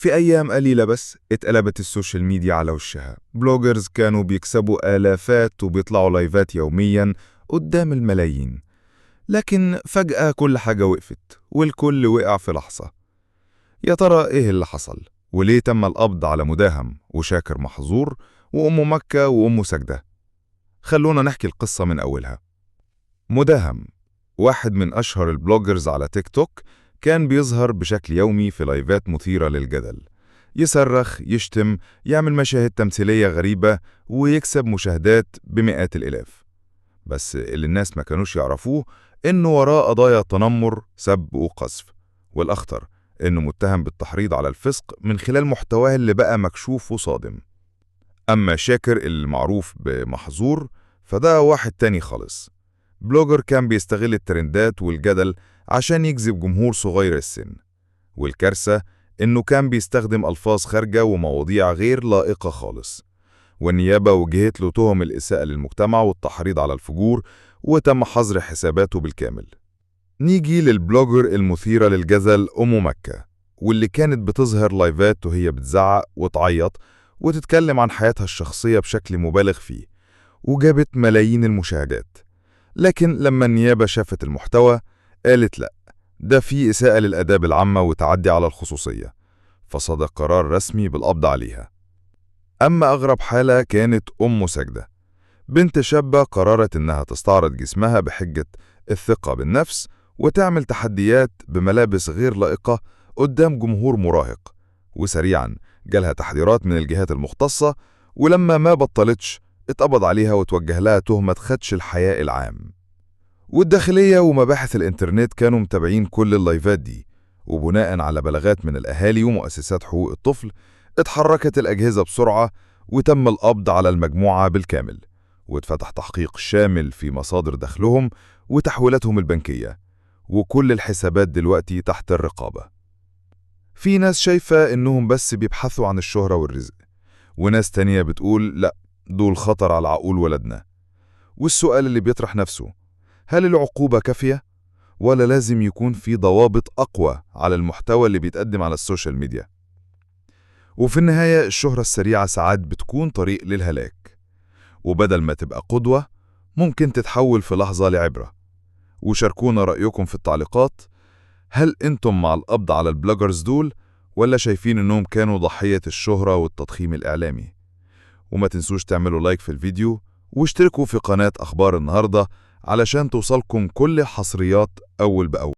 في أيام قليلة بس اتقلبت السوشيال ميديا على وشها. بلوجرز كانوا بيكسبوا آلافات وبيطلعوا لايفات يوميا قدام الملايين. لكن فجأة كل حاجة وقفت والكل وقع في لحظة. يا ترى إيه اللي حصل؟ وليه تم القبض على مداهم وشاكر محظور وأم مكة وأم سجدة؟ خلونا نحكي القصة من أولها. مداهم واحد من أشهر البلوجرز على تيك توك، كان بيظهر بشكل يومي في لايفات مثيرة للجدل، يصرخ، يشتم، يعمل مشاهد تمثيلية غريبة ويكسب مشاهدات بمئات الآلاف. بس اللي الناس ما كانوش يعرفوه إنه وراه قضايا تنمر، سب وقذف، والأخطر إنه متهم بالتحريض على الفسق من خلال محتواه اللي بقى مكشوف وصادم. أما شاكر المعروف بمحظور فده واحد تاني خالص. بلوجر كان بيستغل الترندات والجدل عشان يجذب جمهور صغير السن، والكارثة إنه كان بيستخدم ألفاظ خارجة ومواضيع غير لائقة خالص، والنيابة وجهت له تهم الإساءة للمجتمع والتحريض على الفجور، وتم حظر حساباته بالكامل. نيجي للبلوجر المثيرة للجدل أم مكة، واللي كانت بتظهر لايفات وهي بتزعق وتعيط وتتكلم عن حياتها الشخصية بشكل مبالغ فيه، وجابت ملايين المشاهدات. لكن لما النيابة شافت المحتوى قالت لأ، ده فيه إساءة للآداب العامة وتعدي على الخصوصية، فصدر قرار رسمي بالقبض عليها. أما أغرب حالة كانت أم سجدة، بنت شابة قررت إنها تستعرض جسمها بحجة الثقة بالنفس وتعمل تحديات بملابس غير لائقة قدام جمهور مراهق، وسريعا جالها تحذيرات من الجهات المختصة، ولما ما بطلتش اتقبض عليها وتوجه لها تهمة خدش الحياء العام. والداخلية ومباحث الإنترنت كانوا متابعين كل اللايفات دي، وبناء على بلاغات من الأهالي ومؤسسات حقوق الطفل اتحركت الأجهزة بسرعة وتم القبض على المجموعة بالكامل، واتفتح تحقيق شامل في مصادر دخلهم وتحويلاتهم البنكية، وكل الحسابات دلوقتي تحت الرقابة. في ناس شايفة إنهم بس بيبحثوا عن الشهرة والرزق، وناس تانية بتقول لأ، دول خطر على عقول ولدنا. والسؤال اللي بيطرح نفسه، هل العقوبة كافية؟ ولا لازم يكون في ضوابط أقوى على المحتوى اللي بيتقدم على السوشيال ميديا؟ وفي النهاية الشهرة السريعة ساعات بتكون طريق للهلاك، وبدل ما تبقى قدوة ممكن تتحول في لحظة لعبرة. وشاركونا رأيكم في التعليقات، هل أنتم مع القبض على البلوجرز دول ولا شايفين أنهم كانوا ضحية الشهرة والتضخيم الإعلامي؟ وما تنسوش تعملوا لايك في الفيديو واشتركوا في قناة أخبار النهاردة علشان توصلكم كل حصريات أول بأول.